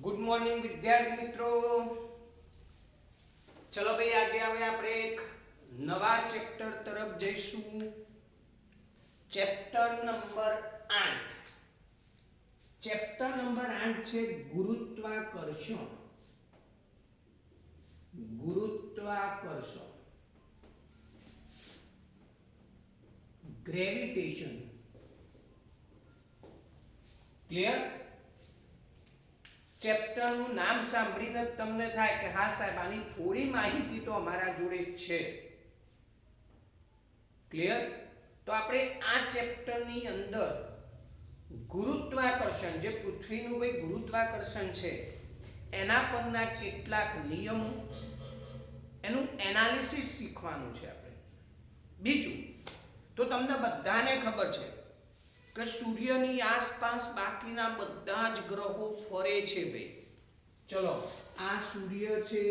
Good morning વિદ્યાર્થી મિત્રો. ચલો ભાઈ, આજે હવે આપણે એક નવા ચેપ્ટર તરફ જઈશું. Chapter number 8. ચેપ્ટર નંબર 8 છે ગુરુત્વાકર્ષણ. ગુરુત્વાકર્ષણ, ગ્રેવિટેશન. ક્લિયર? ચેપ્ટરનું નામ સાંભળીને તમને થાય કે હા સાહેબ, આની થોડી માહિતી તો અમારા જોડે છે. ક્લિયર? તો આપણે આ ચેપ્ટરની અંદર ગુરુત્વાકર્ષણ, જે પૃથ્વીનું ભાઈ ગુરુત્વાકર્ષણ છે એના પરના કેટલાક નિયમો, એનું એનાલિસિસ શીખવાનું છે આપણે. બીજું તો તમને બધાને ખબર છે કે સૂર્યની આસપાસ બાકીના બધા જ ગ્રહો ફરે છે ભાઈ. ચલો, આ સૂર્ય છે,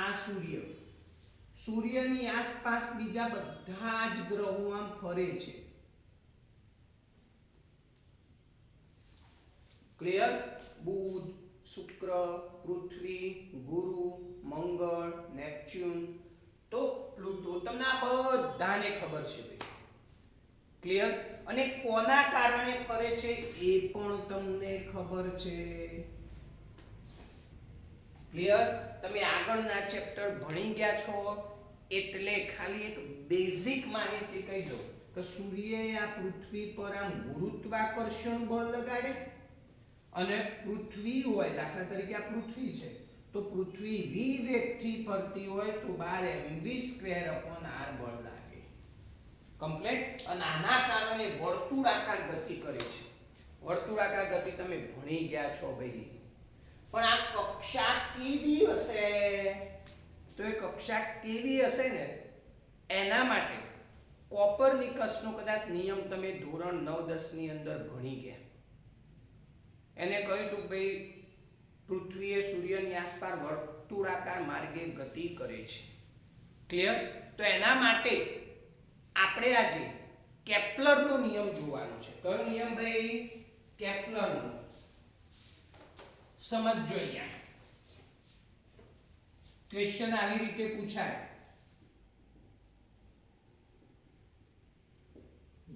આ સૂર્ય. સૂર્યની આસપાસ બીજા બધા જ ગ્રહો આમ ફરે છે. ક્લિયર? બુધ, શુક્ર, પૃથ્વી, ગુરુ, મંગળ, નેપચ્યુન, તો પ્લુટો. તમને આ બધાને ખબર છે ભાઈ. ક્લિયર? અને કોના કારણે ફરે છે એ પણ તમને ખબર છે. ક્લિયર? તમે આગળના ચેપ્ટર ભણી ગયા છો એટલે ખાલી એક બેઝિક માહિતી કહી દઉં કે સૂર્યએ આ પૃથ્વી પર આમ ગુરુત્વાકર્ષણ બળ લગાડે, અને પૃથ્વી હોય, દાખલા તરીકે આ પૃથ્વી છે, તો પૃથ્વી v વેગથી ફરતી હોય તો 12mv²/r બળ લાગે. કમ્પ્લીટ? અને આના કારણે વર્તુળાકાર ગતિ કરે છે. વર્તુળાકાર ગતિ તમે ભણી ગયા છો ભાઈ. પણ આ કક્ષા કેવી હશે? તો એ કક્ષા કેવી હશે ને, એના માટે કોપરનિકસનો કદાચ નિયમ તમે ધોરણ 9-10 ની અંદર ભણી ગયા. એને કહ્યું હતું ભાઈ, પૃથ્વી એ સૂર્યની આસપાસ વર્તુળાકાર માર્ગે ગતિ કરે છે. ક્લિયર? તો એના માટે આપણે આજે કેપ્લરનો નિયમ જોવાનો છે. કયો નિયમ ભાઈ? કેપ્લરનો. સમજો અહીંયા. ક્વેશ્ચન આવી રીતે પૂછાય: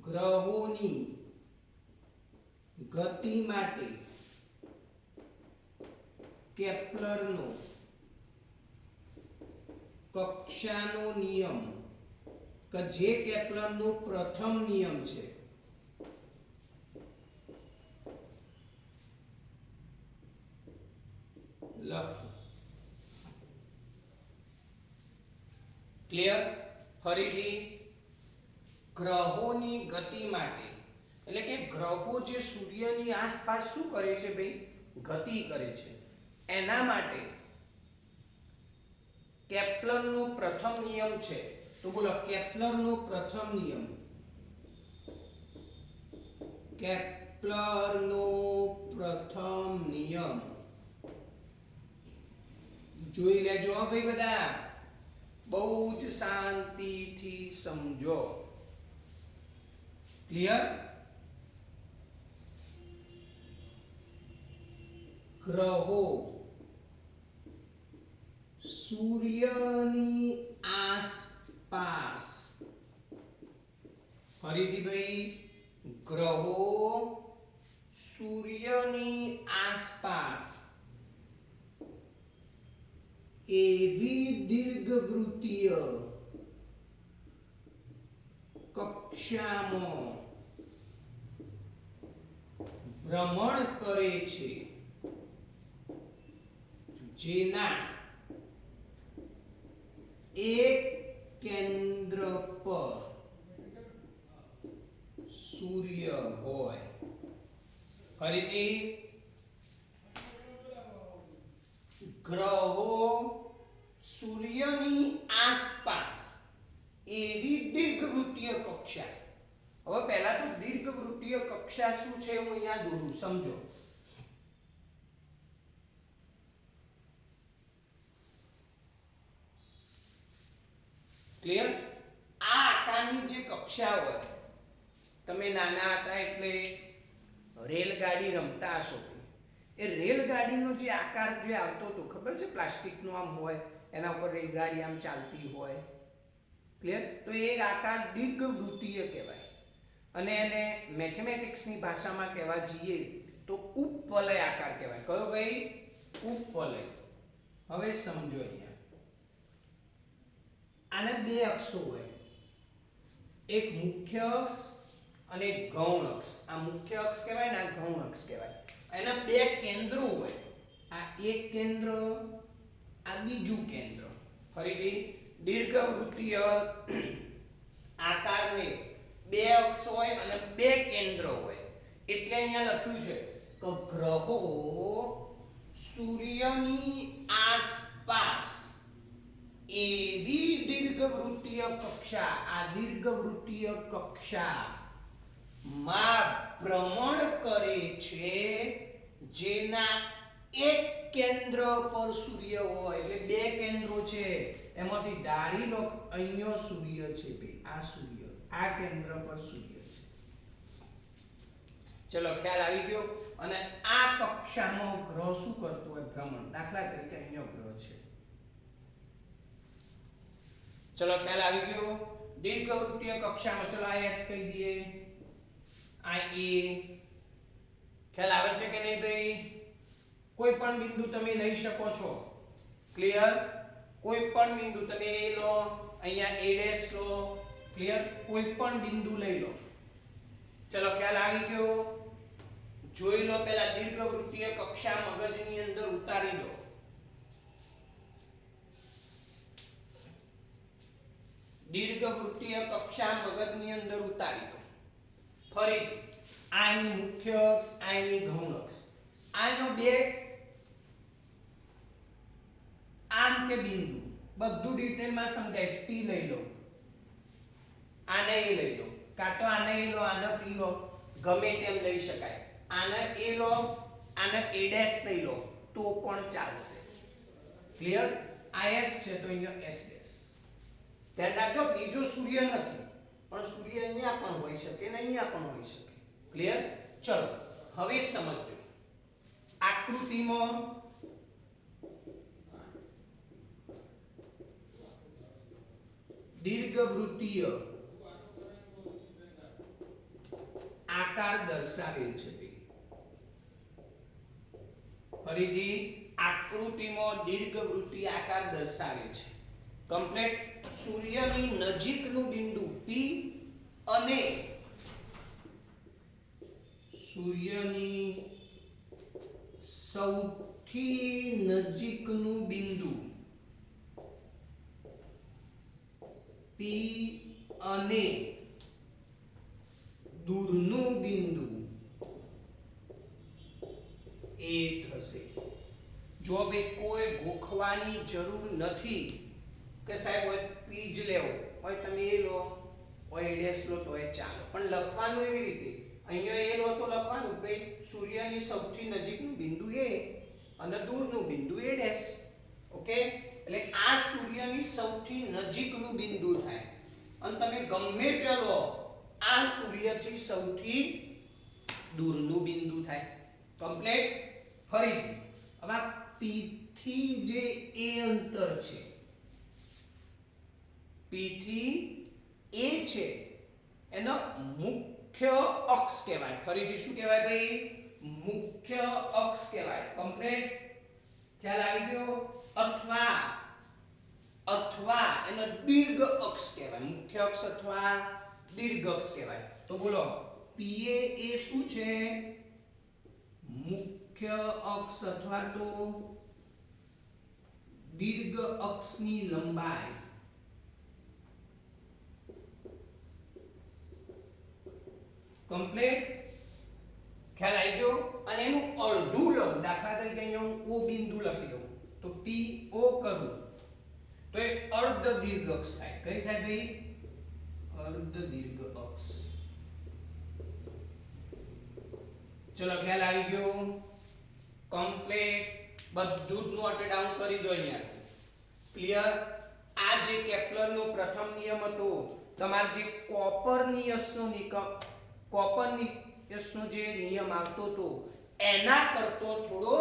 ગ્રહોની ગતિ માટે કેપ્લરનો કક્ષાનો નિયમ, કે જે કેપ્લરનો પ્રથમ નિયમ છે, લખો. ક્લિયર? ફરીથી, ગ્રહોની ગતિ માટે, એટલે કે ગ્રહો જે સૂર્યની આસપાસ શું કરે છે ભાઈ? ગતિ કરે છે. એના માટે કેપ્લરનો પ્રથમ નિયમ છે. તો બોલો, કેપ્લરનો પ્રથમ નિયમ. કેપ્લરનો પ્રથમ નિયમ જોઈ લેજો ભાઈ બધા, બહુ જ શાંતિથી સમજો. ક્લિયર? ગ્રહો સૂર્યની આસપાસ, ફરીથી ભાઈ, ગ્રહો સૂર્યની આસપાસ એવી દીર્ઘવૃત્તીય કક્ષામાં ભ્રમણ કરે છે જેના એક કેન્દ્ર પર સૂર્ય હોય. ફરીથી, ગ્રહો સૂર્યની આસપાસ એવી દીર્ઘવૃત્તીય કક્ષા. હવે પહેલા તો દીર્ઘવૃત્તીય કક્ષા શું છે હું અહીંયા દોરું, સમજો. ક્લિયર? આ આકારની જે કક્ષા હોય, તમે નાના હતા એટલે રેલગાડી રમતા હશો. એ રેલગાડીનો જે આકાર જે આવતો હતો ખબર છે, પ્લાસ્ટિકનો આમ હોય, એના ઉપર રેલગાડી આમ ચાલતી હોય, ક્લિયર? તો એ આકાર દીર્ઘવૃત્તીય કહેવાય, અને એને મેથેમેટિક્સની ભાષામાં કહેવા જઈએ તો ઉપવલય આકાર કહેવાય. કયો ભાઈ? ઉપવલય. હવે સમજો અહીંયા, આને બે અક્ષો હોય, એક મુખ્ય અક્ષ અને એક ગૌણ અક્ષ. આ મુખ્ય અક્ષ કહેવાય ને આ ગૌણ અક્ષ કહેવાય. એના બે કેન્દ્રો હોય, આ એક કેન્દ્ર, આ બીજું કેન્દ્ર. ફરીથી દીર્ઘવૃત્તીય આકારને બે અક્ષ હોય અને બે કેન્દ્ર હોય. એટલે અહીંયા લખ્યું છે કે ગ્રહો સૂર્યની આસપાસ એવી દીર્ઘવૃત્તીય કક્ષા, આ દીર્ઘવૃત્તીય કક્ષા માં ભ્રમણ કરે છે જેના એક કેન્દ્ર પર સૂર્ય હોય. એટલે બે કેન્દ્રો છે, એમાંથી ધારી લો અહીંયા સૂર્ય છે ભાઈ, આ સૂર્ય, આ કેન્દ્ર પર સૂર્ય છે. ચલો ખ્યાલ આવી ગયો. અને આ કક્ષામાં ગ્રહ શું કરતો હોય? ભ્રમણ. દાખલા તરીકે અહીંયા ગ્રહ છે. ચલો ખ્યાલ આવી ગયો. દીર્ઘવૃત્તીય કક્ષામાં ચલો આ S કહી દઈએ, આ E. ખ્યાલ આવે છે કે નહીં ભાઈ? કોઈ પણ બિંદુ તમે લઈ શકો છો, ક્લિયર? કોઈ પણ બિંદુ તમે A લો, અહીંયા A' લો, ક્લિયર? કોઈ પણ બિંદુ લઈ લો. ચલો ખ્યાલ આવી ગયો. જોઈ લો પહેલા દીર્ઘવૃત્તીય કક્ષા મગજની અંદર ઉતારી દો. દીર્ઘવૃત્તીય કક્ષા મગજની અંદર ઉતારી દો. ફરી આની મુખ્ય અક્ષ, આની ગૌણ અક્ષ. આનો બે આમ કે બિંદુ બધું ડિટેલમાં સમજાય. P લઈ લો, આને A લઈ લો, કાં તો આને A લો, આને P લો, ગમે તેમ લઈ શકાય. આને A લો, આને A' લઈ લો તો પણ ચાલશે. ક્લિયર? આ S છે તો અહીંયા S'. ધ્યાન રાખજો, બીજો સૂર્ય નથી, પણ સૂર્ય અહીંયા પણ હોઈ શકે ને અહીંયા પણ હોઈ શકે. ક્લિયર? ચલો હવે સમજો. આકૃતિમાં દીર્ઘવૃત્તીય આકાર દર્શાવેલ છે. ફરીથી આકૃતિમાં દીર્ઘવૃત્તીય આકાર દર્શાવેલ છે. કમ્પ્લીટ. સૂર્યની નજીકનું બિંદુ P અને સૂર્યની સૌથી નજીકનું બિંદુ P અને દૂરનું બિંદુ A થશે. જો ભાઈ કોઈ ગોખવાની જરૂર નથી કે સાહેબ હોય P જ લેવો હોય, તમે A લો હોય A' લો તોય ચાલે, પણ લખવાનું એવી રીતે. અહીંયા A લો તો લખવાનું ભાઈ સૂર્યની સૌથી નજીકનું બિંદુ A અને દૂરનું બિંદુ A'. ઓકે? એટલે આ સૂર્યની સૌથી નજીકનું બિંદુ થાય. અને તમે ગમે તે લો, આ સૂર્યથી સૌથી દૂરનું બિંદુ થાય. કમ્પ્લીટ. ફરીથી હવે P થી જે A અંતર છે, P થી A છે, એનો મુખ્ય અક્ષ કહેવાય. ફરીથી શું કહેવાય ભાઈ? મુખ્ય અક્ષ કહેવાય. કમ્પ્લીટ. ખ્યાલ આવી ગયો? અથવા એનો દીર્ઘ અક્ષ કહેવાય. મુખ્ય અક્ષ અથવા દીર્ઘ અક્ષ કહેવાય. તો બોલો PA એ શું છે? મુખ્ય અક્ષ અથવા તો દીર્ઘ અક્ષની લંબાઈ. કમ્પ્લીટ. ખ્યાલ આવી ગયો? અને એનું અડધું લઉં, દાખલા તરીકે અહીંયા હું O બિંદુ લખી દઉં તો PO કરું તો એ અર્ધ દીર્ઘ અક્ષ થાય. કઈ થાય ભાઈ? અર્ધ દીર્ઘ અક્ષ. ચલો ખ્યાલ આવી ગયો? કમ્પ્લીટ. બધું જ નોટ ડાઉન કરી દો અહીંયાથી. ક્લિયર? આ જે કેપ્લરનો પ્રથમ નિયમ હતો, તમાર જે કોપરનિયસનો જે નિયમ આવતો હતો એના કરતો થોડો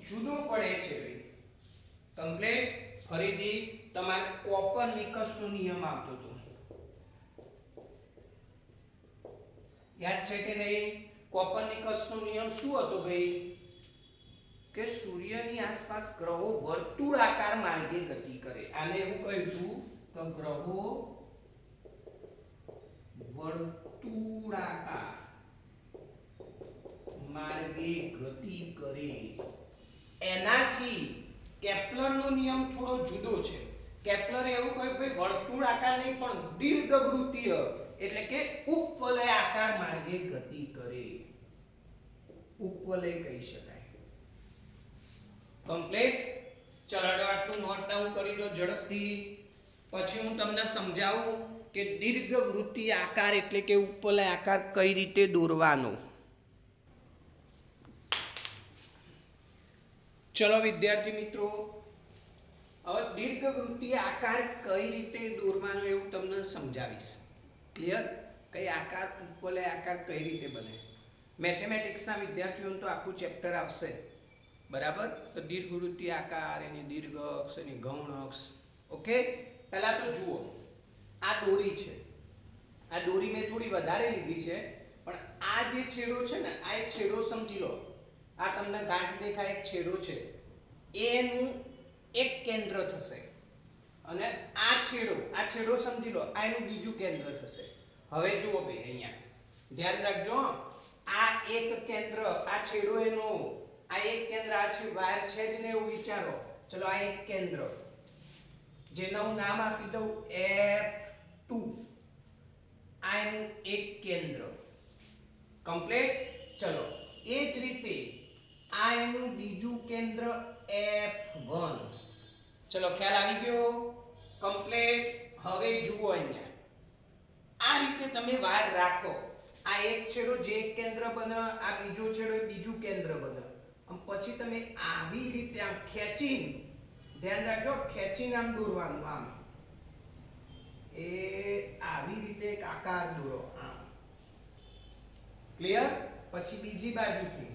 જુદો પડે છે ભાઈ. કમ્પ્લીટ. ફરીથી તમારે કોપરનિકસનો નિયમ આવતો હતો, યાદ છે કે નહીં? કોપરનિકસનો નિયમ શું હતો ભાઈ? કે સૂર્યની આસપાસ ગ્રહો વર્તુળાકાર માર્ગે ગતિ કરે. આને એવું કહ્યું હતું કે ગ્રહો વર્તુળાકાર માર્ગે ગતિ કરે. એનાથી કેપ્લરનો નિયમ થોડો જુદો છે. કેપ્લરે એવું કહ્યું કે વર્તુળાકાર નહીં પણ દીર્ઘવૃત્તીય એટલે કે ઉપવલય આકાર માર્ગે ગતિ કરે. ઉપવલય કહી શકાય. કમ્પ્લીટ. ચલો આટલું નોટ ડાઉન કરી દો ઝડપથી. પછી હું તમને સમજાવું કે દીર્ઘવૃત્તીય આકાર એટલે કે ઉપવલય આકાર કઈ રીતે દોરવાનો. ચલો વિદ્યાર્થી મિત્રો, હવે દીર્ઘવૃત્તીય આકાર કઈ રીતે દોરવાનો એવું તમને સમજાવીશ. ક્લિયર? કઈ આકાર ઉપવલય આકાર કઈ રીતે બને. મેથેમેટિક્સના વિદ્યાર્થીઓને તો આખું ચેપ્ટર આવશે, બરાબર? તો દીર્ઘવૃત્તીય આકાર, એની દીર્ઘ અક્ષ, એની ગૌણ અક્ષ. ઓકે, પહેલા તો જુઓ, આ દોરી છે. આ દોરી મેં થોડી વધારે લીધી છે, પણ આ જે છેડો છે ને, આ એક છેડો સમજી લો. આ તમને ગાંઠ દેખાય, એક છેડો છે, એનું એક કેન્દ્ર થશે. અને આ છેડો સમજી લો, આ એનું બીજું કેન્દ્ર થશે. હવે જુઓ ભાઈ, અહીંયા ધ્યાન રાખજો, આ એક કેન્દ્ર, આ છેડો એનો, આ એક કેન્દ્ર, આ છે વાયર છે જ ને એવું વિચારો. ચલો આ એક કેન્દ્ર, જેનું હું નામ આપી દઉં F2, આ એનું એક કેન્દ્ર. કમ્પ્લીટ. ચલો એ જ રીતે આ એનું બીજું કેન્દ્ર F1. ચલો ખ્યાલ આવી ગયો? કમ્પ્લીટ. હવે જુઓ અહીંયા, આ રીતે તમે વાયર રાખો. આ એક છેડો જે એક કેન્દ્ર બને, આ બીજો છેડો બીજું કેન્દ્ર બને. પછી તમે આવી રીતે આમ ખેંચીને, ધ્યાન રાખજો, ખેંચીને આમ દોરવાનું. આમ એ આવી રીતે એક આકાર દોરો આમ. ક્લિયર? પછી બીજી બાજુથી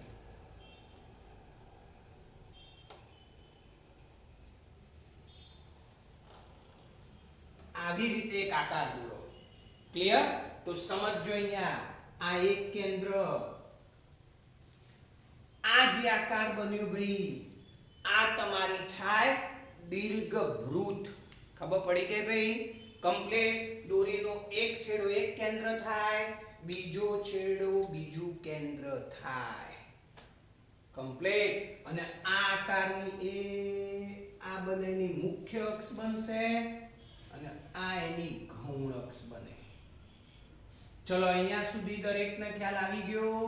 આવી રીતે એક આકાર દોરો. ક્લિયર? તો સમજજો, અહીંયા આ એક કેન્દ્ર, આ જે આકાર બન્યો ભાઈ, આ તમારી થાય દીર્ઘવૃત્ત. ખબર પડી ગઈ ભાઈ? કમ્પ્લીટ. દોરીનો એક છેડો એક કેન્દ્ર થાય, બીજો છેડો બીજું કેન્દ્ર થાય. કમ્પ્લીટ. અને આ આકારની આ બંનેની મુખ્ય અક્ષ બનશે અને આ એની ગૌણ અક્ષ બને. ચલો અહીંયા સુધી દરેકને ખ્યાલ આવી ગયો?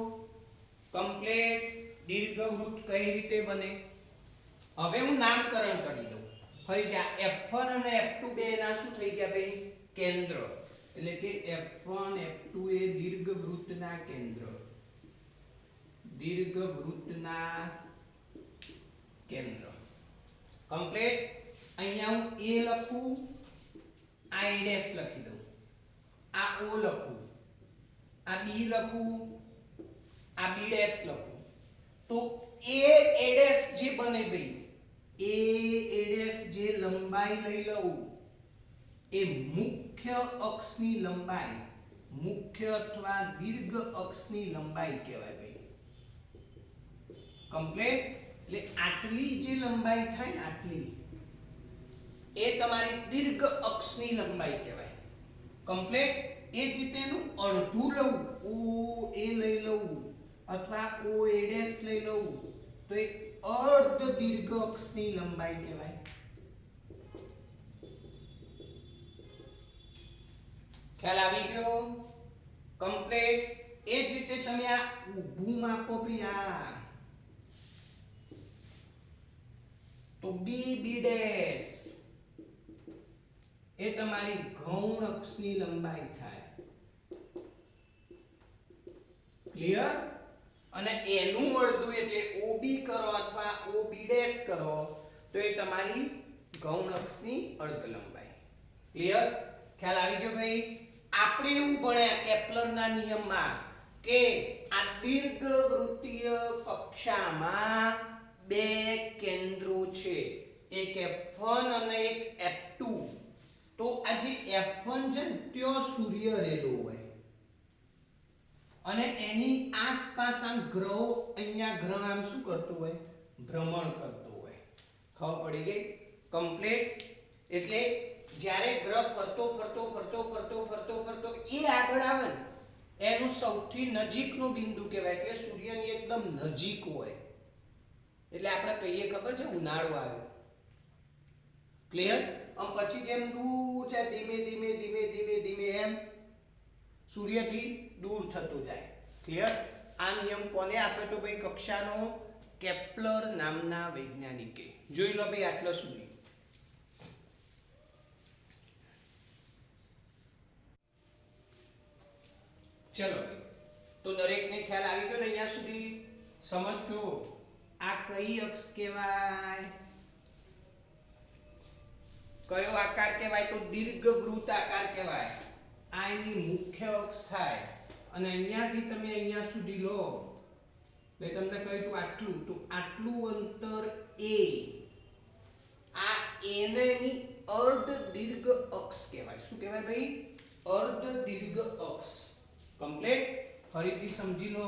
કમ્પ્લીટ. દીર્ઘવૃત્ત કઈ રીતે બને? હવે હું નામકરણ કરી દઉં. ફરીથી આ F1 અને F2 બે ના શું થઈ ગયા ભાઈ? કેન્દ્ર. એટલે કે F1 F2 એ દીર્ઘવૃત્તના કેન્દ્ર. દીર્ઘવૃત્તના કેન્દ્ર. કમ્પ્લીટ. અહીંયા હું A લખું, આ A' લખી દઉં, આ O લખું, આ B લખું, આ B' લખું. તો A જે બને ભાઈ, A જે લંબાઈ લઈ લઉં એ મુખ્ય અક્ષની લંબાઈ, મુખ્ય અથવા દીર્ઘ અક્ષની લંબાઈ કહેવાય ભાઈ. કમ્પ્લીટ. એટલે આટલી જે લંબાઈ થાય ને, આટલી, એ તમારી દીર્ઘ અક્ષની લંબાઈ કહેવાય. કમ્પ્લીટ. એ જ રીતે એનું અડધું લઉં, OA લઈ લઉં અથવા OA' લઈ લઉં તો એ અર્ધ દીર્ઘ અક્ષની લંબાઈ કહેવાય. ખ્યાલ આવી ગયો? કમ્પ્લીટ. એ જ રીતે તમે આ ઊભું માપો ભઈ, આ તો B એ તમારી ગૌણ અક્ષની લંબાઈ થાય. ક્લિયર? અને એનું અડધું એટલે OB કરો અથવા OB' કરો તો એ તમારી ગૌણ અક્ષની અર્ધ લંબાઈ. ક્લિયર? ખ્યાલ આવી ગયો ભાઈ? આપણે એવું ભણ્યા કેપ્લરના નિયમમાં કે આ દીર્ઘવૃત્તીય કક્ષામાં બે કેન્દ્રો છે, એક F1 અને એક F2. તો આ જે F1 છે ને ત્યાં સૂર્ય રહેલો હોય અને એની આસપાસ આમ ગ્રહો, અહીંયા ગ્રહ આમ શું કરતું હોય, ભ્રમણ કરતો હોય. ખબર પડી ગઈ? કમ્પ્લીટ. એટલે જ્યારે ગ્રહ ફરતો ફરતો ફરતો ફરતો ફરતો ફરતો એ આગળ આવે ને એનું સૌથી નજીકનું બિંદુ કહેવાય, એટલે સૂર્યની એકદમ નજીક હોય. એટલે આપણે કહીએ ખબર છે, ઉનાળો આવ્યો. ક્લિયર? આમ પછી જેમ દૂર જાય ધીમે ધીમે ધીમે ધીમે ધીમે એમ સૂર્યથી દૂર થતો જાય. ક્લિયર? આ નિયમ કોને આપ્યો તો ભાઈ? કક્ષાનો કેપ્લર નામના વૈજ્ઞાનિકે. જોઈ લો ભાઈ આટલો સુધી. ચલો તો દરેકને ખ્યાલ આવી ગયો ને અહીંયા સુધી? સમજજો આ કઈ અક્ષ કહેવાય? કયો આકાર કહેવાય? તો દીર્ઘવૃત્ત આકાર કહેવાય. આ એની મુખ્ય અક્ષ થાય અને અહીંયાથી તમે અહીંયા સુધી લો એટલે તમને કહ્યું તું આટલું, તો આટલું અંતર a. આ a ને એની અર્ધ દીર્ઘ અક્ષ કહેવાય. શું કહેવાય ભાઈ? અર્ધ દીર્ઘ અક્ષ. કમ્પ્લીટ. ફરીથી સમજી લો.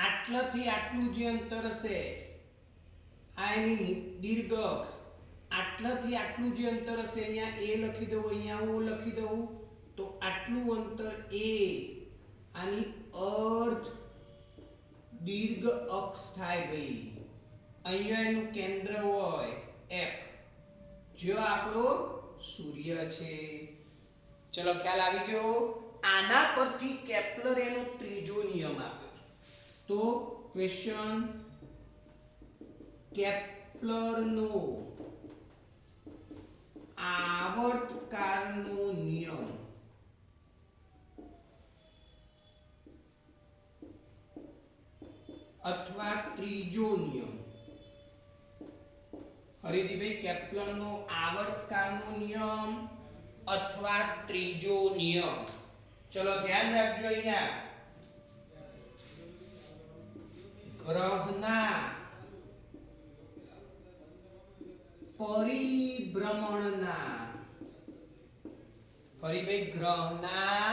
આટલાથી આટલું જે અંતર હશે આ એની દીર્ઘ અક્ષ. આટલાથી આટલું જે અંતર હશે અહીંયા a લખી દઉં, અહીંયા o લખી દઉં, તો આટલું અંતર a આની અર્ધ દીર્ઘ અક્ષ થાય ભાઈ. અહીંયા એનું કેન્દ્ર હોય F, જો આપણો સૂર્ય છે. ચલો ખ્યાલ આવી ગયો? આના પરથી કેપ્લર એનો ત્રીજો નિયમ આપ્યો. તો ક્વેશ્ચન, કેપ્લરનો આવર્તકાળનો નિયમ અથવા ત્રીજો નિયમ. હરિદીભાઈ, કેપ્લરનો આવર્તકાળનો નિયમ અથવા ત્રીજો નિયમ. ચલો ધ્યાન રાખજો. અહીંયા ગ્રહના પરિભ્રમણના, ફરી ભાઈ ગ્રહના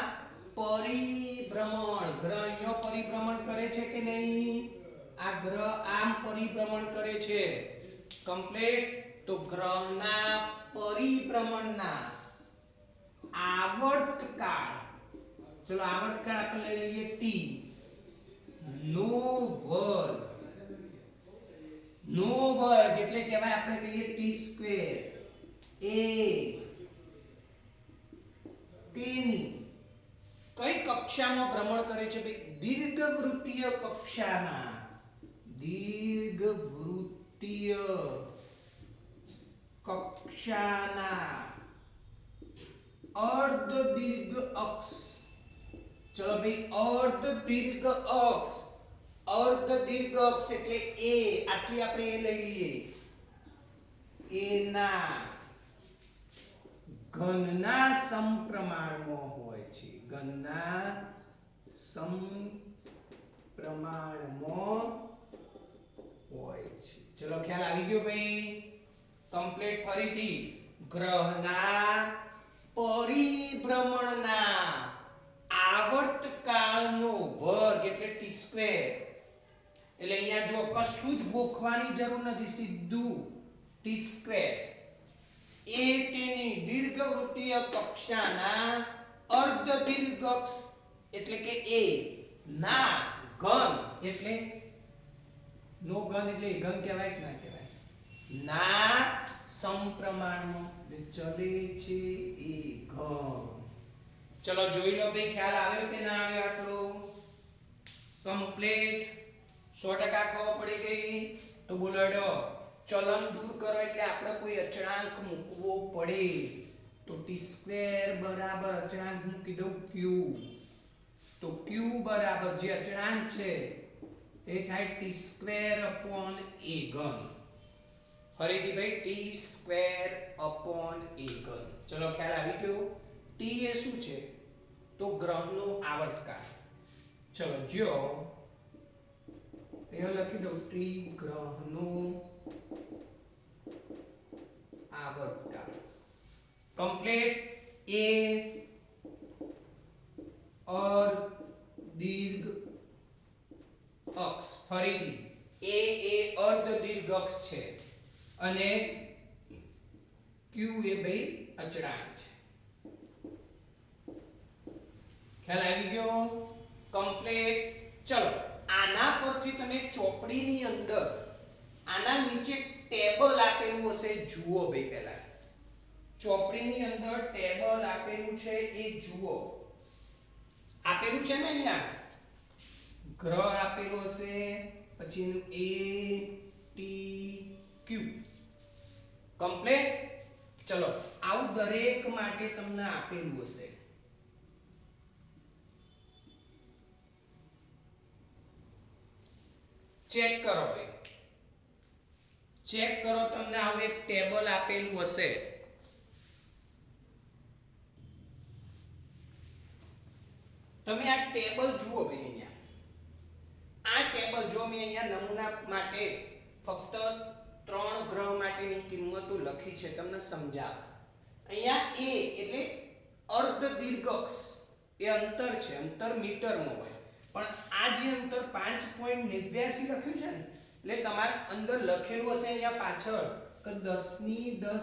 પરિભ્રમણ, ગ્રહ અહીંયા પરિભ્રમણ કરે છે કે નહીં? આ ગ્રહ આમ પરિભ્રમણ કરે છે. કમ્પ્લીટ. તો ગ્રહના પરિભ્રમણના આવર્તકાળ, ચલો આવર્તકાળ આપણે લઈ લઈએ t નો વર્ગ. નો વર્ગ એટલે કહેવાય, આપણે કહીએ t સ્ક્વેર. એ તેની કઈ કક્ષામાં ભ્રમણ કરે છે ભાઈ? દીર્ઘવૃત્તીય કક્ષામાં. દીર્ઘવૃત્તીય કક્ષાના અર્ધ દીર્ઘ અક્ષ. ચલો ભાઈ, અર્ધ દીર્ઘ અક્ષ. અર્ધ દીર્ઘ અક્ષ એટલે a. આટલી આપણે a લઈ લઈએ. a ના ઘનના સમપ્રમાણમાં હોય છે. ઘનના સમપ્રમાણમાં હોય છે. ચલો ખ્યાલ આવી ગયો ભાઈ? કમ્પ્લીટ. ફરીથી ગ્રહના પરિભ્રમણના આવર્તકાળનો વર્ગ એટલે t સ્ક્વેર. એટલે અહીંયા જો કશું જ ગોખવાની જરૂર નથી, સીધું t સ્ક્વેર. એ તેની દીર્ઘવૃત્તીય કક્ષાના અર્ધ દીર્ઘ અક્ષ એટલે કે a ના ઘન, એટલે નો ઘન એટલે ઘન કહેવાય કે ના કહેવાય? ના સમપ્રમાણમાં ચલે છે એ ઘન. ચલો જોઈ લો ભાઈ, ખ્યાલ આવ્યો કે ના આવ્યો? આટલો કમ્પ્લીટ. 100% ખબર પડી ગઈ? તો બોલો હેડો, ચલન દૂર કરો એટલે આપણે કોઈ અચળાંક મૂકવો પડે. તો t સ્ક્વેર બરાબર અચળાંક મૂકી દઉં q. તો q બરાબર જે અચળાંક છે એ થાય t સ્ક્વેર અપોન a ઘન. ફરીથી ભાઈ t સ્ક્વેર અપોન a ઘન. ચલો ખ્યાલ આવી ગયો? ટી એ શું છે તો ગ્રહનો આવર્તકાળ. ચલો જો અહીંયા લખી દઉં ટી ગ્રહનો આવર્તકાળ. કમ્પ્લીટ. એ અર્ધ અક્ષ. ફરીથી એ અર્ધ દીર્ઘ અક્ષ છે અને ક્યુ એ ભાઈ અચળાંક છે. ખ્યાલ આવી ગયો? કમ્પ્લીટ. ચલો આના પરથી તમે ચોપડીની અંદર આના નીચે ટેબલ આપેલું હશે, જુઓ ભાઈ. પહેલા ચોપડીની અંદર ટેબલ આપેલું છે એ જુઓ. આપેલું છે ને અહીંયા ગ્રહ આપેલું હશે, પછી એ ટી ક્યુ. કમ્પ્લીટ. ચલો આવું દરેક માટે તમને આપેલું હશે. ચેક કરો ભાઈ, ચેક કરો. તમને આવું એક ટેબલ આપેલું હશે. તમે આ ટેબલ જુઓ ભાઈ. અહીંયા આ ટેબલ જો મેં અહીંયા નમૂના માટે ફક્ત 3 ગ્રહ માટેની કિંમતો લખી છે, તમને સમજાવ. અહીંયા એ એટલે અર્ધ દીર્ઘ અક્ષ એ અંતર છે, અંતર મીટરમાં હોય. પણ આ જે અંતર 5.89 લખ્યું છે ને, એટલે તમારે અંદર લખેલું હશે અહીંયા પાછળ કે 10 મીટર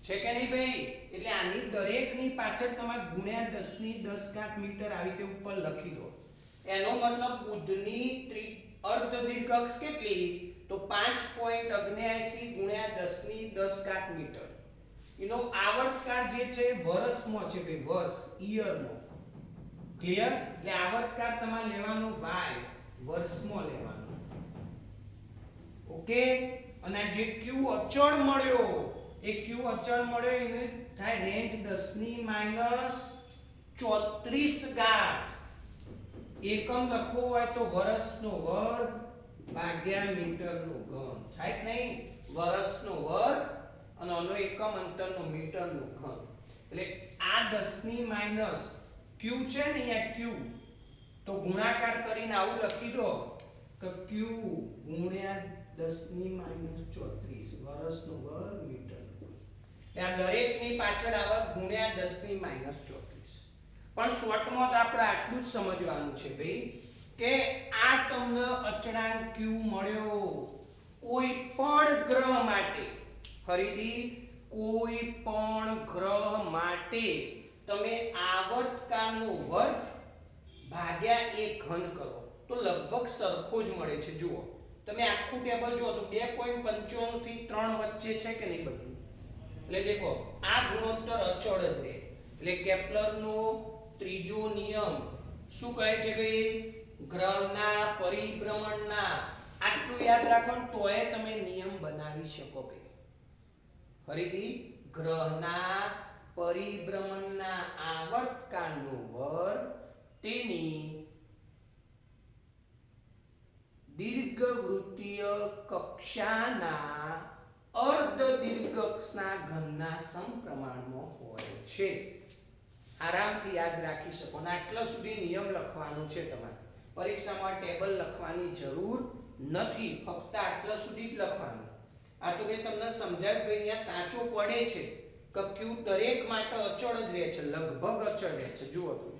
છે કે નહીં ભાઈ? એટલે આની દરેકની પાછળ તમારે ગુણ્યા 10 મીટર આવી રીતે ઉપર લખી દો. એનો મતલબ બુધની અર્ધ દીર્ઘ અક્ષ કેટલી તો 5.79 ગુણ્યા 10 મીટર. એનો આવર્તકાળ જે છે વર્ષમાં છે ભાઈ, વર્ષ, ઈયરમાં. ક્લિયર? એટલે આવર્તકાળ તમારે લેવાનો y, વર્ષમાં લેવાનો. ઓકે. અને જે q અચળ મળ્યો, એ q અચળ મળ્યો એને થાય રેન્જ 10-34. એકમ લખવો હોય તો વર્ષનો વર્ગ ભાગ્યા મીટરનો ઘન. થાય કે નહીં? વર્ષનો વર્ગ અને આનો એકમ અંતરનો મીટરનો ઘન. એટલે આ 10 q છે ને, અહીંયા q તો ગુણાકાર કરીને આવું લખી દો કે q ગુણ્યા 10-34 વર્ષનો વર્ગ મીટરનો ઘન. આ દરેકની પાછળ આવે ગુણ્યા 10-34. પણ શોર્ટમાં તો આપણે આટલું જ સમજવાનું છે ભાઈ કે આ તમને અચળાંક q મળ્યો કોઈ પણ ગ્રહ માટે. ફરીથી કોઈ પણ ગ્રહ માટે તમે આવર્તકાળનો વર્ગ ભાગ્યા એ ઘન કરો તો લગભગ સરખો જ મળે છે. જુઓ તમે આખું ટેબલ જુઓ તો 2.95 થી 3 વચ્ચે છે કે નહીં બધું? એટલે દેખો આ ગુણોત્તર અચળ જ રહે. એટલે કેપ્લરનો ત્રીજો નિયમ શું કહે છે ભાઈ? ગ્રહના પરિભ્રમણના. આટલું યાદ રાખો ને તોય તમે નિયમ બનાવી શકો ભાઈ. ફરીથી ગ્રહના પરિભ્રમણના આવર્તકાળનો વર્ગ તેની દીર્ઘવૃત્તીય કક્ષાના અર્ધ દીર્ઘ અક્ષના ઘનના સમપ્રમાણમાં હોય છે. આરામથી યાદ રાખી શકો. અને આટલા સુધી નિયમ લખવાનો છે તમારે. પરીક્ષામાં ટેબલ લખવાની જરૂર નથી, ફક્ત આટલા સુધી જ લખવાનું. આ તો મેં તમને સમજાવ્યું કે અહીંયા સાચો પડે છે કે q દરેક માટે અચળ જ રહે છે, લગભગ અચળ રહે છે. જુઓ તમે